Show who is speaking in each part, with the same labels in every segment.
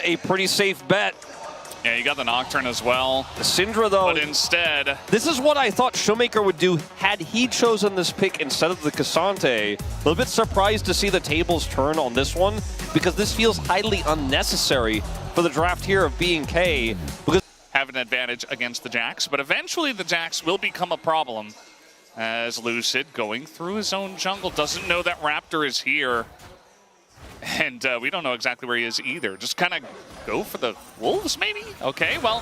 Speaker 1: a pretty safe bet.
Speaker 2: Yeah, you got the Nocturne as well.
Speaker 1: The Syndra, though.
Speaker 2: But instead...
Speaker 1: This is what I thought Showmaker would do had he chosen this pick instead of the Cassante. A little bit surprised to see the tables turn on this one, because this feels highly unnecessary for the draft here of BNK. Because
Speaker 2: have an advantage against the Jax, but eventually the Jax will become a problem as Lucid, going through his own jungle, doesn't know that Raptor is here. And we don't know exactly where he is either. Just kind of go for the wolves, maybe? Okay, well,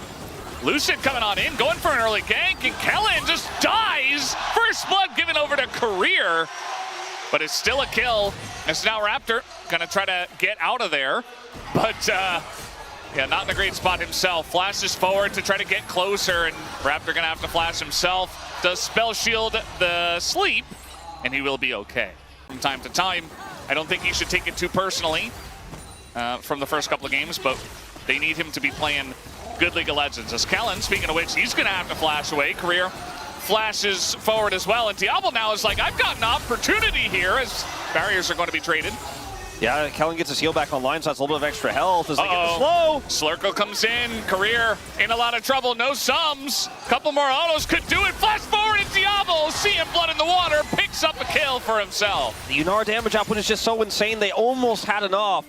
Speaker 2: Lucid coming on in, going for an early gank, and Kellen just dies. First blood given over to Career, but it's still a kill. It's now Raptor gonna try to get out of there, but yeah, not in a great spot himself. Flashes forward to try to get closer, and Raptor gonna have to flash himself. Does spell shield the sleep, and he will be okay. From time to time, I don't think he should take it too personally from the first couple of games, but they need him to be playing good League of Legends. As Kellen, speaking of which, he's going to have to flash away. Career flashes forward as well, and Diable now is like, I've got an opportunity here, as barriers are going to be traded.
Speaker 1: yeah, Kellen gets his heal back online, so that's a little bit of extra health as they get the slow.
Speaker 2: Slurkle comes in, Career in a lot of trouble, no sums. Couple more autos could do it. Flash forward, and Diable, seeing blood in the water, picks up a kill for himself.
Speaker 1: The Yunara damage output is just so insane, they almost had enough.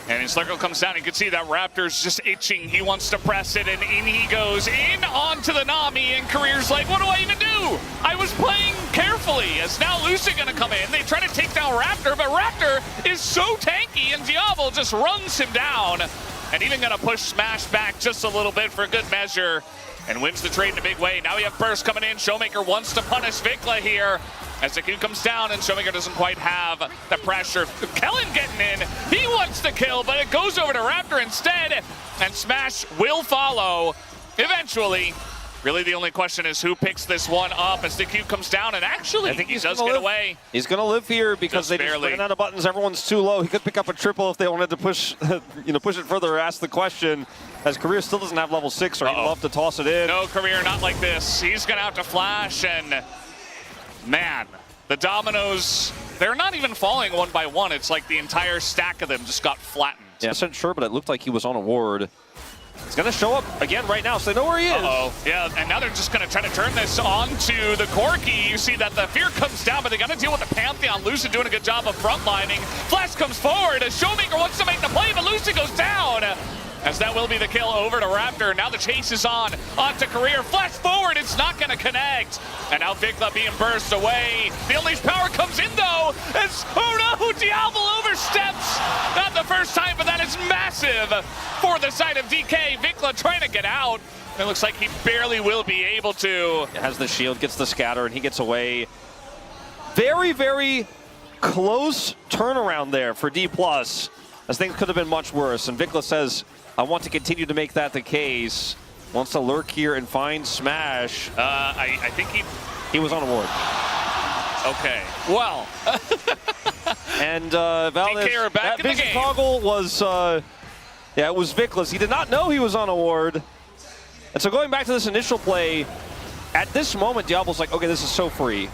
Speaker 2: And as Slurkle comes down, you can see that Raptor's just itching. He wants to press it, and in he goes, in onto the Nami, and Career's like, what do I even do? I was playing carefully, as now Lucid gonna come in. They try to take down Raptor, but Raptor is so tanky, and Diable just runs him down, and even gonna push Smash back just a little bit for good measure, and wins the trade in a big way. Now we have Burst coming in. Showmaker wants to punish Vicla here, as the Q comes down, and Showmaker doesn't quite have the pressure. Kellen getting in, he wants to kill, but it goes over to Raptor instead, and Smash will follow eventually. Really the only question is who picks this one up as the Q comes down, and actually
Speaker 1: I think
Speaker 2: he does get away.
Speaker 1: He's going to live here because they just ran out of buttons. Everyone's too low. He could pick up a triple if they wanted to push, push it further or ask the question. As Career still doesn't have level 6, or he'd love to toss it in.
Speaker 2: No, Career, not like this. He's going to have to flash, and man, the dominoes, they're not even falling one by one. It's like the entire stack of them just got flattened.
Speaker 1: Yeah, I wasn't sure, but it looked like he was on a ward. He's going to show up again right now, so they know where he is.
Speaker 2: Yeah, and now they're just going to try to turn this onto the Corki. You see that the Fear comes down, but they got to deal with the Pantheon. Lucid doing a good job of frontlining. Flash comes forward as Showmaker wants to make the play, but Lucid goes down. As that will be the kill over to Raptor. Now the chase is on to Career. Flash forward, it's not going to connect. And now Vicla being burst away. The Unleashed power comes in though. As, oh no, Diable oversteps. Not the first time, but that is massive for the side of DK. Vicla trying to get out. It looks like he barely will be able to.
Speaker 1: Has the shield, gets the scatter, and he gets away. Very, very close turnaround there for Dplus, as things could have been much worse. And Vicla says, I want to continue to make that the case. Wants to lurk here and find Smash.
Speaker 2: I think
Speaker 1: he was on a ward.
Speaker 2: Okay, well.
Speaker 1: And Valdez,
Speaker 2: back
Speaker 1: that vision toggle was, yeah, it was Vicla's. He did not know he was on a ward. And so going back to this initial play, at this moment, Diable's like, okay, this is so free.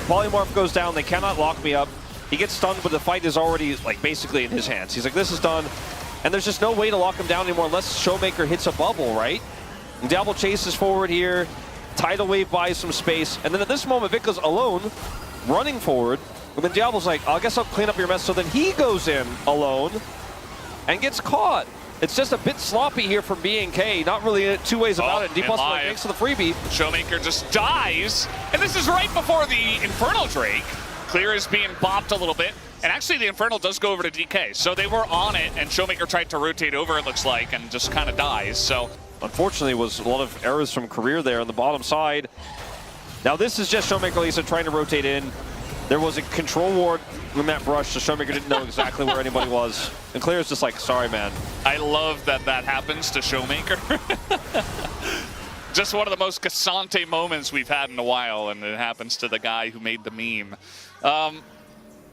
Speaker 1: Polymorph goes down, they cannot lock me up. He gets stunned, but the fight is already, like, basically in his hands. He's like, this is done. And there's just no way to lock him down anymore unless Showmaker hits a bubble, right? And Diable chases forward here. Tidal Wave buys some space. And then at this moment, Vicla's alone, running forward. And then Diable's like, I guess I'll clean up your mess. So then he goes in alone and gets caught. It's just a bit sloppy here from BNK. Not really two ways about it. Dplus like, thanks to the freebie.
Speaker 2: Showmaker just dies. And this is right before the Infernal Drake. Clear is being bopped a little bit. And actually, the Infernal does go over to DK. So they were on it, and Showmaker tried to rotate over, it looks like, and just kind of dies. So
Speaker 1: unfortunately, was a lot of errors from Career there on the bottom side. Now this is just Showmaker, Lisa, trying to rotate in. There was a control ward in that brush, so Showmaker didn't know exactly where anybody was. And Clear is just like, sorry, man.
Speaker 2: I love that that happens to Showmaker. Just one of the most Cassante moments we've had in a while, and it happens to the guy who made the meme.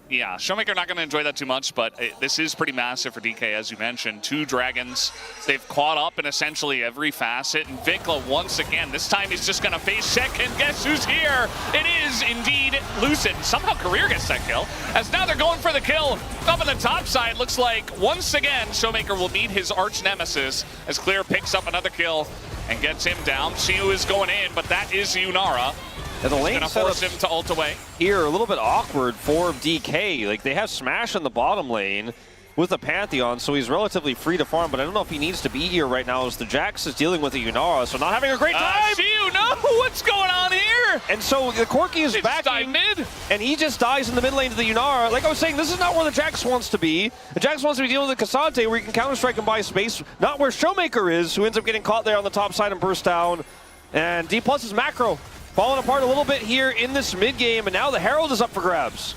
Speaker 2: Yeah, Showmaker not going to enjoy that too much, but this is pretty massive for DK, as you mentioned. 2 dragons. They've caught up in essentially every facet. And Vicla, once again, this time he's just going to face check, and guess who's here? It is indeed Lucid. Somehow Career gets that kill, as now they're going for the kill. Up on the top side, looks like once again Showmaker will meet his arch nemesis as Clear picks up another kill and gets him down. Shiu is going in, but that is Yunara.
Speaker 1: And the lane
Speaker 2: gonna force him to ult away.
Speaker 1: Here, a little bit awkward for DK. Like, they have Smash in the bottom lane with the Pantheon, so he's relatively free to farm, but I don't know if he needs to be here right now as the Jax is dealing with the Yunara, so not having a great time!
Speaker 2: Shiu, no! What's going on here?
Speaker 1: And so the Corki is backing,
Speaker 2: mid,
Speaker 1: and he just dies in the mid lane to the Yunara. Like I was saying, this is not where the Jax wants to be. The Jax wants to be dealing with the Cassante, where he can counter-strike and buy space, not where Showmaker is, who ends up getting caught there on the top side and burst down. And Dplus is macro. Falling apart a little bit here in this mid game, and now the Herald is up for grabs.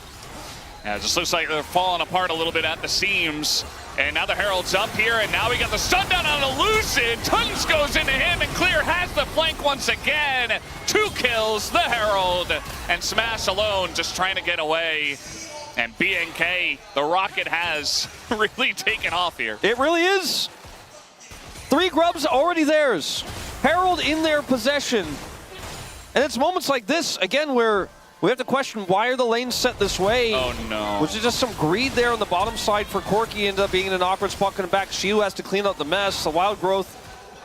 Speaker 2: Yeah, it just looks like they're falling apart a little bit at the seams. And now the Herald's up here, and now we got the stun down on a Lucid. Tons goes into him, and Clear has the flank once again. 2 kills, the Herald, and Smash alone just trying to get away. And BNK, the rocket has really taken off here.
Speaker 1: It really is. 3 grubs already theirs. Herald in their possession. And it's moments like this, again, where we have to question why are the lanes set this way.
Speaker 2: Oh, no.
Speaker 1: Which is just some greed there on the bottom side for Corki, ended up being in an awkward spot coming back. Shiu has to clean up the mess. The wild growth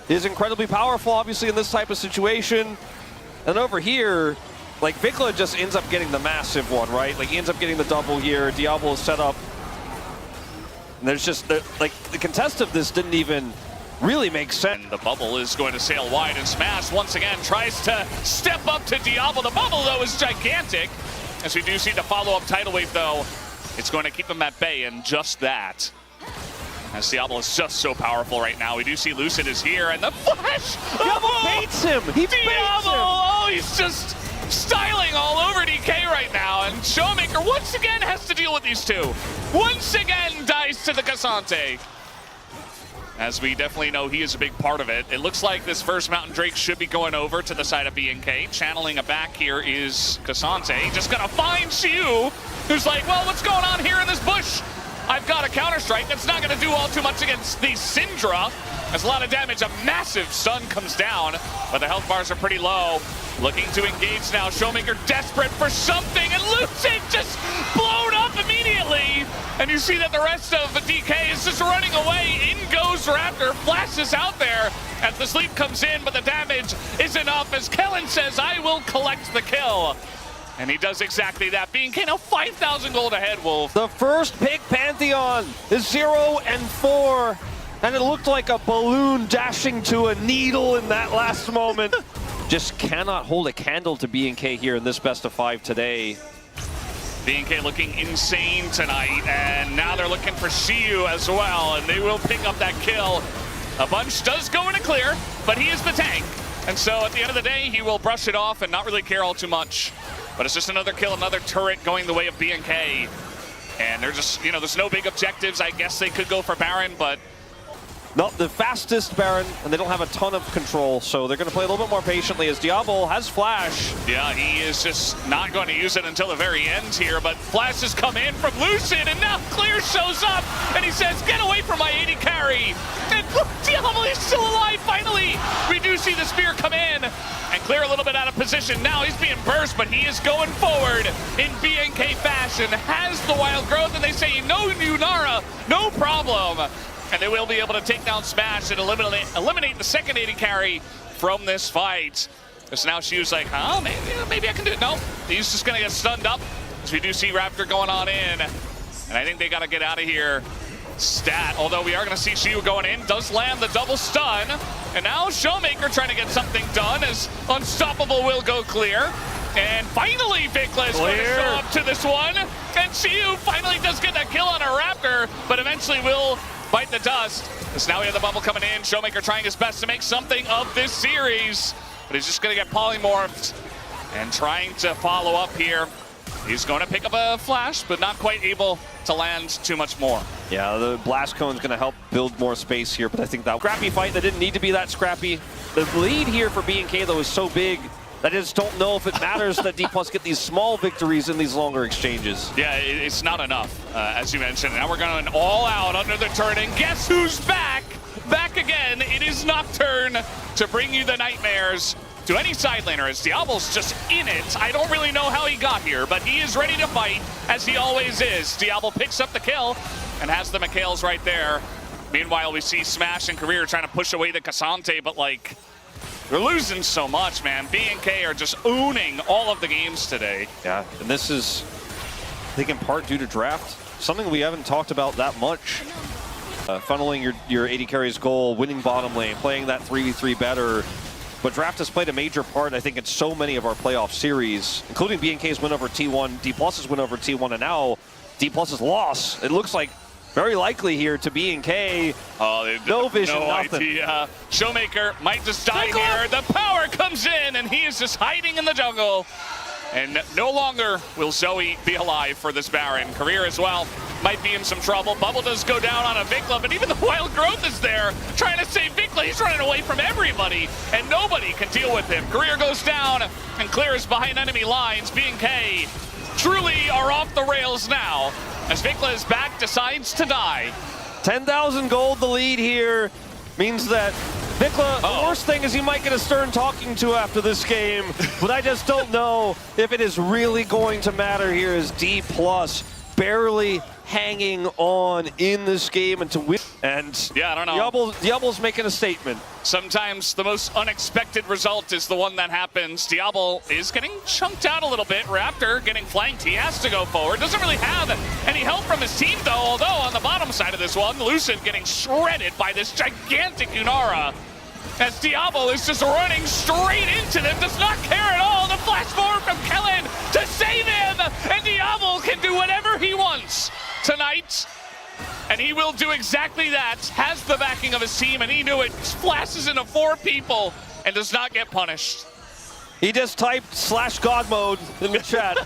Speaker 1: is incredibly powerful, obviously, in this type of situation. And over here, like, Vicla just ends up getting the massive one, right? Like, he ends up getting the double here. Diable is set up. And there's just, like, the contest of this didn't even really makes sense.
Speaker 2: And the bubble is going to sail wide, and Smash once again tries to step up to Diable. The bubble, though, is gigantic. As we do see the follow-up tidal wave, though, it's going to keep him at bay, and just that. As Diable is just so powerful right now. We do see Lucid is here, and the flash!
Speaker 1: Diable baits him! He baits him!
Speaker 2: Oh, he's just styling all over DK right now, and Showmaker once again has to deal with these 2. Once again dies to the Cassante. As we definitely know he is a big part of it. It looks like this first Mountain Drake should be going over to the side of BNK. Channeling a back here is Cassante. Just gonna find Shiu, who's like, well, what's going on here in this bush? I've got a counter-strike that's not gonna do all too much against the Syndra. That's a lot of damage. A massive stun comes down, but the health bars are pretty low. Looking to engage now. Showmaker desperate for something, and Lucid just blown up immediately. And you see that the rest of the DK is just running away. In goes Raptor, flashes out there as the sleep comes in, but the damage is enough as Kellen says, I will collect the kill. And he does exactly that. BNK now 5,000 gold ahead, Wolf.
Speaker 1: The first pick Pantheon is 0 and 4. And it looked like a balloon dashing to a needle in that last moment. Just cannot hold a candle to BNK here in this best of 5 today.
Speaker 2: BNK looking insane tonight, and now they're looking for Shiu as well, and they will pick up that kill. A bunch does go into Clear, but he is the tank. And so at the end of the day, he will brush it off and not really care all too much. But it's just another kill, another turret going the way of BNK. And they're just, you know, there's no big objectives. I guess they could go for Baron, but
Speaker 1: not the fastest Baron, and they don't have a ton of control, so they're going to play a little bit more patiently as Diable has Flash.
Speaker 2: Yeah, he is just not going to use it until the very end here, but Flash has come in from Lucid, and now Clear shows up, and he says, get away from my 80 carry. And Diable is still alive, finally. We do see the spear come in, and Clear a little bit out of position. Now he's being burst, but he is going forward in BNK fashion, has the wild growth, and they say, no Yunara, no problem. And they will be able to take down Smash and eliminate the second 80 carry from this fight. Because now Shiu's like, huh, maybe I can do it. No, he's just going to get stunned up. As we do see Raptor going on in. And I think they got to get out of here. Stat, although we are going to see Shiu going in, does land the double stun. And now Showmaker trying to get something done as Unstoppable will go Clear. And finally, Vicla is going to show up to this one. And Shiu finally does get that kill on a Raptor, but eventually will bite the dust. As now we have the bubble coming in. Showmaker trying his best to make something of this series, but he's just going to get polymorphed and trying to follow up here. He's going to pick up a flash, but not quite able to land too much more.
Speaker 1: Yeah, the blast cone is going to help build more space here, but I think that scrappy fight that didn't need to be that scrappy. The lead here for BNK, though, is so big I just don't know if it matters that Dplus get these small victories in these longer exchanges.
Speaker 2: Yeah, it's not enough, as you mentioned. Now we're going all out under the turn, and guess who's back? Back again. It is Nocturne to bring you the nightmares to any side laner, as Diable's just in it. I don't really know how he got here, but he is ready to fight, as he always is. Diable picks up the kill and has the McHale's right there. Meanwhile, we see Smash and Career trying to push away the Cassante, but like, they're losing so much, man. BNK are just owning all of the games today.
Speaker 1: Yeah, and this is, I think, in part due to draft. Something we haven't talked about that much. Funneling your AD carry's goal, winning bottom lane, playing that 3v3 better. But draft has played a major part, I think, in so many of our playoff series, including BNK's win over T1, Dplus's win over T1, and now Dplus's loss. It looks like very likely here to BNK.
Speaker 2: Oh,
Speaker 1: no vision,
Speaker 2: no
Speaker 1: nothing.
Speaker 2: Idea. Showmaker might just die here. The power comes in, and he is just hiding in the jungle. And no longer will Zoe be alive for this Baron. Career as well might be in some trouble. Bubble does go down on a Vicla, but even the Wild Growth is there trying to save Vicla. He's running away from everybody, and nobody can deal with him. Career goes down and clears behind enemy lines. BNK truly are off the rails now, as Vicla is back, decides to die.
Speaker 1: 10,000 gold the lead here means that Vicla, the worst thing is he might get a stern talking to after this game, but I just don't know if it is really going to matter here, as Dplus barely hanging on in this game and to win. And
Speaker 2: yeah, I don't know.
Speaker 1: Diable's making a statement.
Speaker 2: Sometimes the most unexpected result is the one that happens. Diable is getting chunked out a little bit. Raptor getting flanked. He has to go forward. Doesn't really have any help from his team, though. Although on the bottom side of this one, Lucid getting shredded by this gigantic Yunara, as Diable is just running straight into them. Does not care at all. The flash forward from Kellen to save him. And Diable can do whatever he wants tonight. And he will do exactly that. Has the backing of his team, and he knew it. Flashes into 4 people and does not get punished.
Speaker 1: He just typed /God mode in the chat.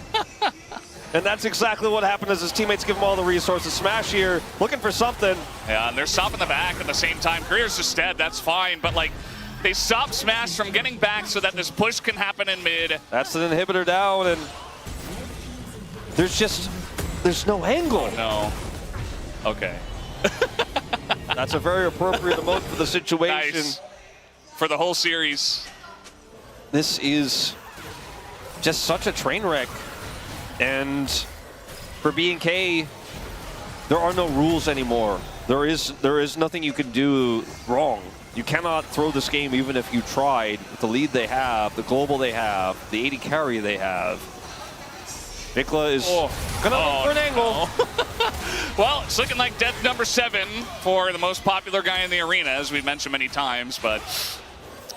Speaker 1: And that's exactly what happened, as his teammates give him all the resources. Smash here, looking for something.
Speaker 2: Yeah, and they're stopping the back at the same time. Career's just dead, that's fine. But like, they stop Smash from getting back so that this push can happen in mid.
Speaker 1: That's an inhibitor down, and there's no angle.
Speaker 2: No. Okay.
Speaker 1: That's a very appropriate emote for the situation.
Speaker 2: Nice. For the whole series.
Speaker 1: This is just such a train wreck. And for BNK, there are no rules anymore. There is nothing you can do wrong. You cannot throw this game even if you tried, with the lead they have, the global they have, the AD carry they have. Vicla is gonna look for an angle.
Speaker 2: Well, it's looking like death number 7 for the most popular guy in the arena, as we've mentioned many times, but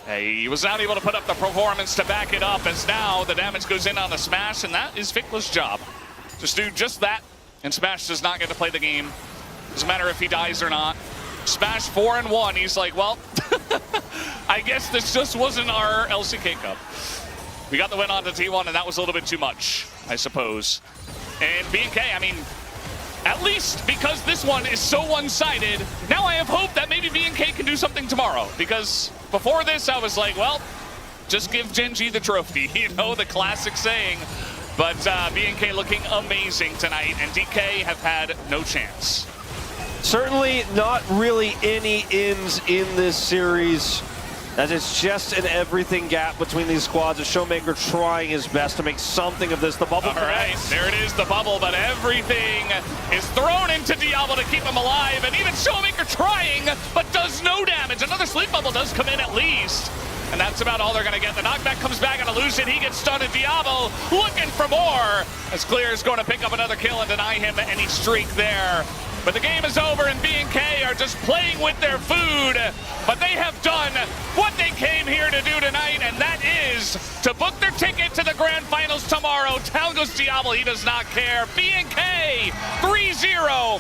Speaker 2: he was not able to put up the performance to back it up, as now the damage goes in on the Smash, and that is Vicla's job. Just do just that, and Smash does not get to play the game. Doesn't matter if he dies or not. Smash 4-1, he's like, well, I guess this just wasn't our LCK Cup. We got the win on to T1, and that was a little bit too much, I suppose. And BNK, I mean, at least because this one is so one-sided, now I have hope that maybe BNK can do something tomorrow. Because before this, I was like, well, just give Genji the trophy, you know, the classic saying. But BNK looking amazing tonight, and DK have had no chance.
Speaker 1: Certainly not really any ins in this series, as it's just an everything gap between these squads. A Showmaker trying his best to make something of this. The bubble. All
Speaker 2: right, there it is, the bubble, but everything is thrown into Diable to keep him alive, and even Showmaker trying, but does no damage. Another sleep bubble does come in at least, and that's about all they're gonna get. The knockback comes back on a Lucid. He gets stunned, and Diable looking for more, as Clear is going to pick up another kill and deny him any streak there. But the game is over, and BNK are just playing with their food. But they have done what they came here to do tonight, and that is to book their ticket to the Grand Finals tomorrow. Down goes Diable, he does not care. BNK 3-0.